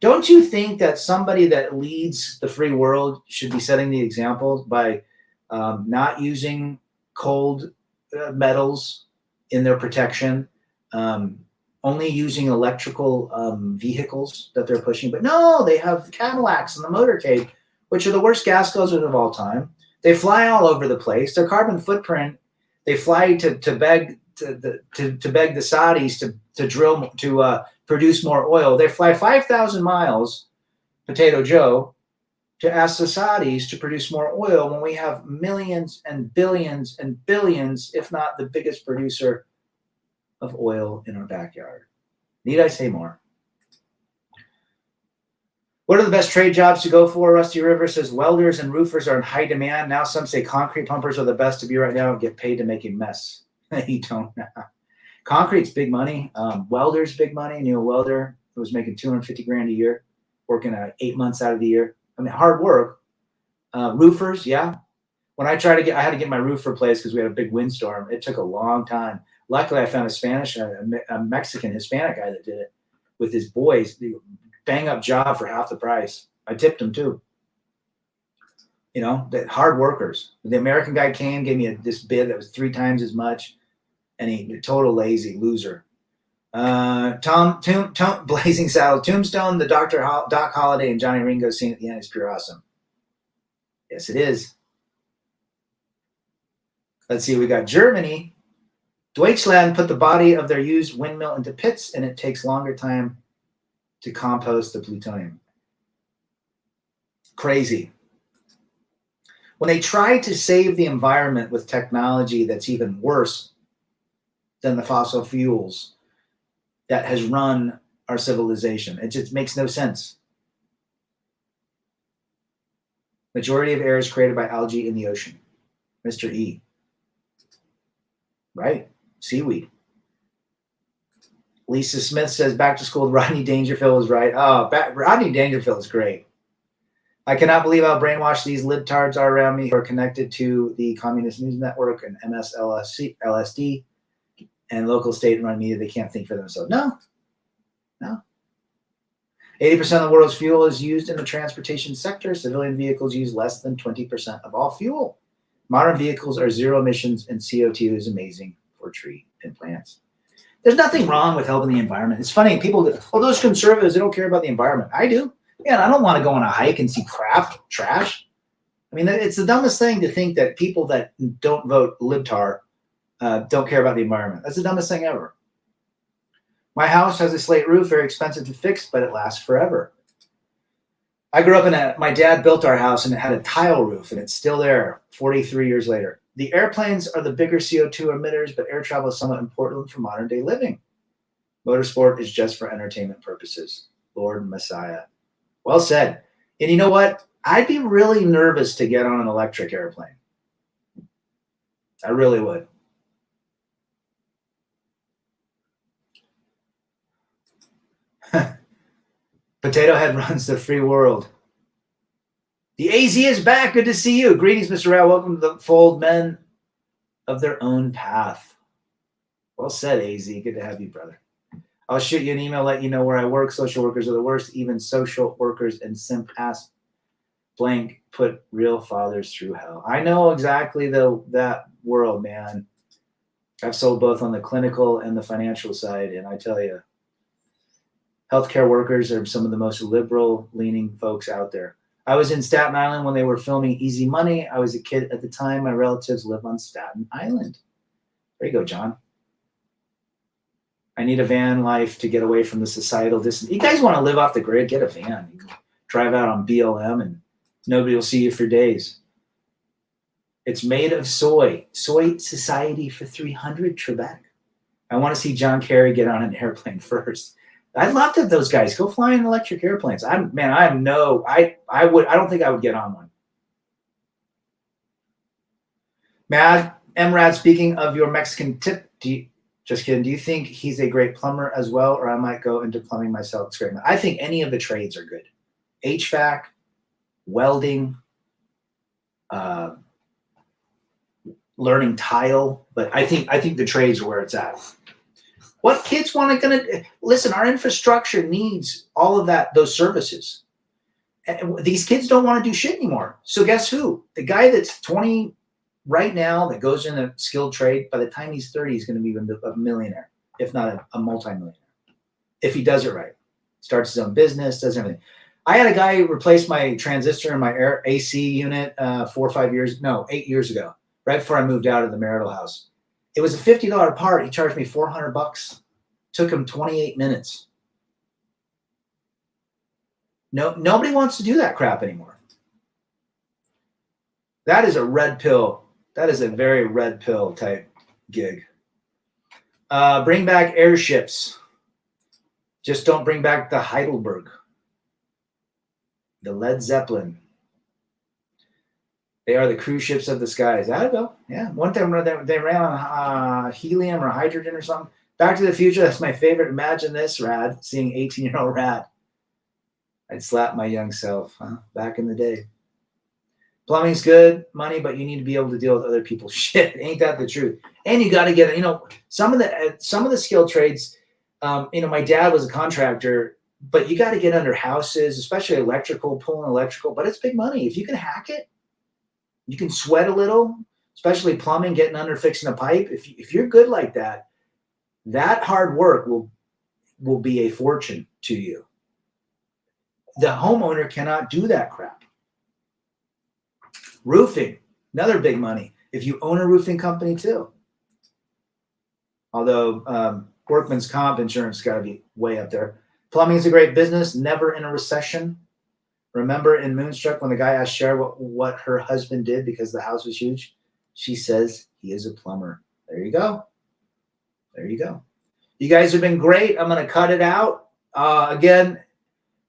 Don't you think that somebody that leads the free world should be setting the example by not using cold metals in their protection, only using electrical vehicles that they're pushing? But no, they have Cadillacs and the motorcade, which are the worst gas guzzlers of all time. They fly all over the place. Their carbon footprint, they fly to beg the Saudis to drill to produce more oil. They fly 5,000 miles, Potato Joe, to ask the Saudis to produce more oil when we have millions and billions and billions, if not the biggest producer of oil in our backyard. Need I say more? What are the best trade jobs to go for? Rusty River says welders and roofers are in high demand. Now some say concrete pumpers are the best to be right now and get paid to make a mess. You don't know. Concrete's big money. Welders, big money. I knew a welder who was making $250,000 a year, working 8 months out of the year. I mean, hard work. Roofers, yeah. When I had to get my roof replaced because we had a big windstorm. It took a long time. Luckily, I found a Mexican Hispanic guy that did it with his boys. Bang up job for half the price. I tipped him too. That hard workers. The American guy came, gave me this bid that was 3 times as much. Any total lazy loser. Blazing Saddle, Tombstone, the Doc Holliday and Johnny Ringo scene at the end is pure awesome. Yes, it is. Let's see, we got Germany. Deutschland put the body of their used windmill into pits, and it takes longer time to compost the plutonium. Crazy. When they try to save the environment with technology that's even worse than the fossil fuels that has run our civilization, it just makes no sense. Majority of air is created by algae in the ocean. Mr. E. Right. Seaweed. Lisa Smith says, back to school, Rodney Dangerfield is right. Oh, Rodney Dangerfield is great. I cannot believe how brainwashed these libtards are around me who are connected to the Communist News Network and LSD and local state-run media. They can't think for themselves. No. 80% of the world's fuel is used in the transportation sector. Civilian vehicles use less than 20% of all fuel. Modern vehicles are zero emissions, and CO2 is amazing for tree and plants. There's nothing wrong with helping the environment. It's funny, people go, oh, those conservatives, they don't care about the environment. I do. Man, I don't want to go on a hike and see crap, trash. I mean, it's the dumbest thing to think that people that don't vote libtard don't care about the environment. That's the dumbest thing ever. My house has a slate roof, very expensive to fix, but it lasts forever. I grew up my dad built our house and it had a tile roof and it's still there 43 years later. The airplanes are the bigger CO2 emitters, but air travel is somewhat important for modern day living. Motorsport is just for entertainment purposes. Lord Messiah. Well said. And you know what? I'd be really nervous to get on an electric airplane. I really would. Potato Head runs the free world. The AZ is back. Good to see you. Greetings, Mr. Rao. Welcome to the fold, men of their own path. Well said, AZ. Good to have you, brother. I'll shoot you an email, let you know where I work. Social workers are the worst. Even social workers and simp ass blank put real fathers through hell. I know exactly that world, man. I've sold both on the clinical and the financial side, and I tell you, healthcare workers are some of the most liberal-leaning folks out there. I was in Staten Island when they were filming Easy Money. I was a kid at the time. My relatives live on Staten Island. There you go, John. I need a van life to get away from the societal distance. You guys want to live off the grid? Get a van. You can drive out on BLM and nobody will see you for days. It's made of soy. Soy Society for 300, Trebek. I want to see John Kerry get on an airplane first. I'd love to have those guys go fly in electric airplanes. I don't think I would get on one. Mad Emrad, speaking of your Mexican tip, just kidding. Do you think he's a great plumber as well, or I might go into plumbing myself? It's great. I think any of the trades are good. HVAC, welding, learning tile, but I think the trades are where it's at. What kids want to listen? Our infrastructure needs all of those services. And these kids don't want to do shit anymore. So guess who? The guy that's 20 right now that goes in a skilled trade, by the time he's 30, he's going to be a millionaire, if not a multimillionaire, if he does it right. Starts his own business, does everything. I had a guy replace my transistor in my AC unit 8 years ago, right before I moved out of the marital house. It was a $50 part. He charged me $400. Took him 28 minutes. Nobody wants to do that crap anymore. That is a red pill. That is a very red pill type gig. Bring back airships. Just don't bring back the Heidelberg. The Led Zeppelin. They are the cruise ships of the skies. That'll go. Yeah. One time they ran on helium or hydrogen or something. Back to the Future. That's my favorite. Imagine this, Rad. Seeing 18-year-old Rad. I'd slap my young self. Back in the day. Plumbing's good money, but you need to be able to deal with other people's shit. Ain't that the truth? And you got to get, some of the skilled trades. My dad was a contractor, but you got to get under houses, especially electrical, pulling electrical. But it's big money. If you can hack it, you can sweat a little. especially plumbing, getting under, fixing a pipe. If you're good like that, that hard work will be a fortune to you. The homeowner cannot do that crap. Roofing, another big money. If you own a roofing company too. Although workman's comp insurance has got to be way up there. Plumbing is a great business, never in a recession. Remember in Moonstruck when the guy asked Cher what her husband did because the house was huge? She says he is a plumber. There you go. There you go. You guys have been great. I'm going to cut it out. Again,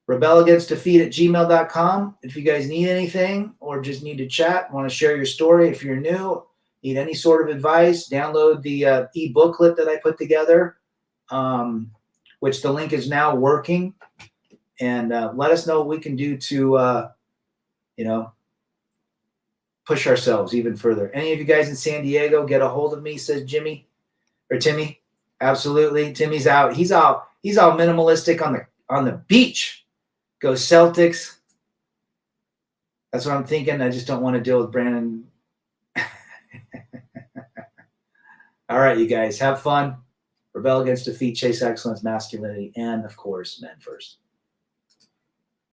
rebelagainstdefeat@gmail.com. If you guys need anything or just need to chat, want to share your story, if you're new, need any sort of advice, download the e-booklet that I put together, which the link is now working. And let us know what we can do to, push ourselves even further. Any of you guys in San Diego, get a hold of me, says Jimmy or Timmy. Absolutely. Timmy's out. He's all minimalistic on the beach. Go Celtics. That's what I'm thinking. I just don't want to deal with Brandon. All right, you guys, have fun. Rebel against defeat, chase excellence, masculinity, and of course, men first.